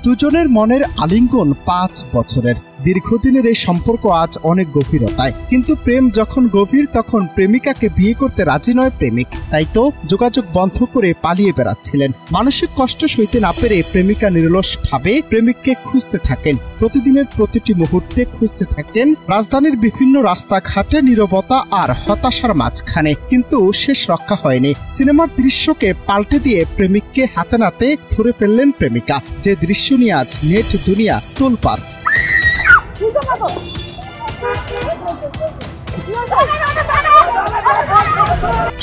দুজনের মনের আলিঙ্গন 5 বছরের দীর্ঘদিনের এই সম্পর্ক আজ অনেক গভীরতায়। কিন্তু প্রেম যখন গভীর তখন প্রেমিকাকে বিয়ে করতে রাজি নয় প্রেমিক। তাই তো যোগাযোগ বন্ধ করে পালিয়ে বেড়াচ্ছিলেন। মানসিক কষ্ট সইতে না পেরে প্রেমিকা নিরলসভাবে প্রেমিককে খুঁজতে থাকেন। প্রতিদিনের প্রতিটি মুহূর্তে খুঁজতে থাকেন রাজধানীর বিভিন্ন রাস্তাঘাটে নীরবতা আর হতাশার মাঝখানে। কিন্তু শেষ রক্ষা হয়নি। সিনেমার দৃশ্যকে পাল্টে দিয়ে প্রেমিককে হাতে নাতে ধরে ফেললেন প্রেমিকা। যে দৃশ্য নিয়ে আজ নেট দুনিয়া তোলপাড়।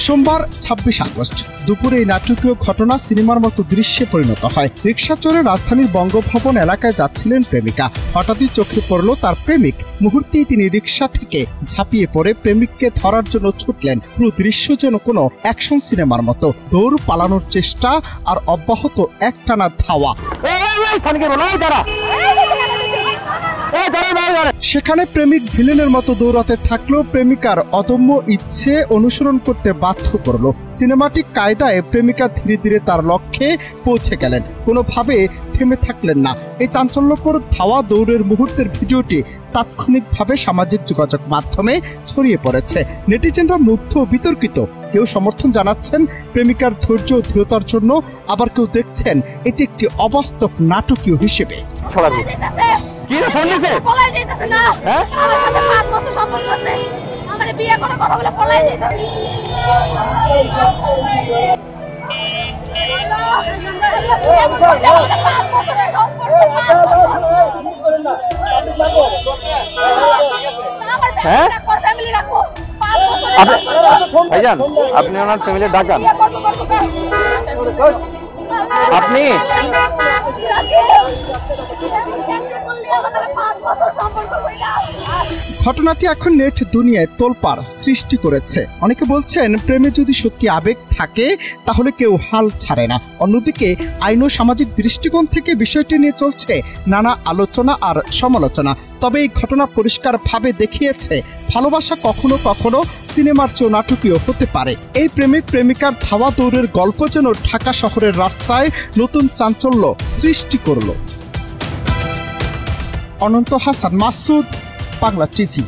সোমবার 26 আগস্ট দুপুরে এই নাটকীয় ঘটনা সিনেমার মতো দৃশ্যে পরিণত হয়। রিকশা চড়ে রাজধানীর বঙ্গভবন এলাকায় যাচ্ছিলেন প্রেমিকা। হঠাৎই চোখে পড়ল তার প্রেমিক। মুহূর্তেই তিনি রিকশা থেকে ঝাঁপিয়ে পড়ে প্রেমিককে ধরার জন্য ছুটলেন। পুরো দৃশ্য যেন কোনো অ্যাকশন সিনেমার মতো। দৌড়, পালানোর চেষ্টা আর অব্যাহত একটানা ধাওয়া। সেখানে প্রেমিক ভিলেনের মতো দৌড়াতে থাকলেও প্রেমিকার অদম্য ইচ্ছে অনুসরণ করতে বাধ্য করল। সিনেমাটিক কায়দায় প্রেমিকা ধীরে ধীরে তার লক্ষ্যে পৌঁছে গেলেন, কোনোভাবে থেমে থাকলেন না। এই চাঞ্চল্যকর ধাওয়া দৌড়ের মুহূর্তের ভিডিওটি তাৎক্ষণিকভাবে সামাজিক যোগাযোগ মাধ্যমে ছড়িয়ে পড়েছে। নেটিজেনরা মুগ্ধ, বিতর্কিত। কেউ সমর্থন জানাচ্ছেন প্রেমিকার ধৈর্য ও দৃঢ়তার জন্য, আবার কেউ দেখছেন এটি একটি অবাস্তব নাটকীয় হিসেবে। ভাইজান, আপনি ওনার ফ্যামিলি ডাকান। আপনি ঘটনাটি এখন নেট দুনিয়ায় তোলপাড় সৃষ্টি করেছে। অনেকে বলছেন প্রেমে যদি সত্যি আবেগ থাকে তাহলে কেউ হাল ছাড়ে না। অন্যদিকে আইন ও সামাজিক দৃষ্টিকোণ থেকে বিষয়টি নিয়ে চলছে নানা আলোচনা আর সমালোচনা। তবে এই ঘটনা পরিষ্কারভাবে দেখিয়েছে ভালোবাসা কখনো কখনো সিনেমার চেয়েও নাটকীয় হতে পারে। এই প্রেমিক প্রেমিকার ধাওয়া দৌড়ের গল্প যেন ঢাকা শহরের রাস্তায় নতুন চাঞ্চল্য সৃষ্টি করল। অনন্ত হাসান মাসুদ, বাংলা টিভি।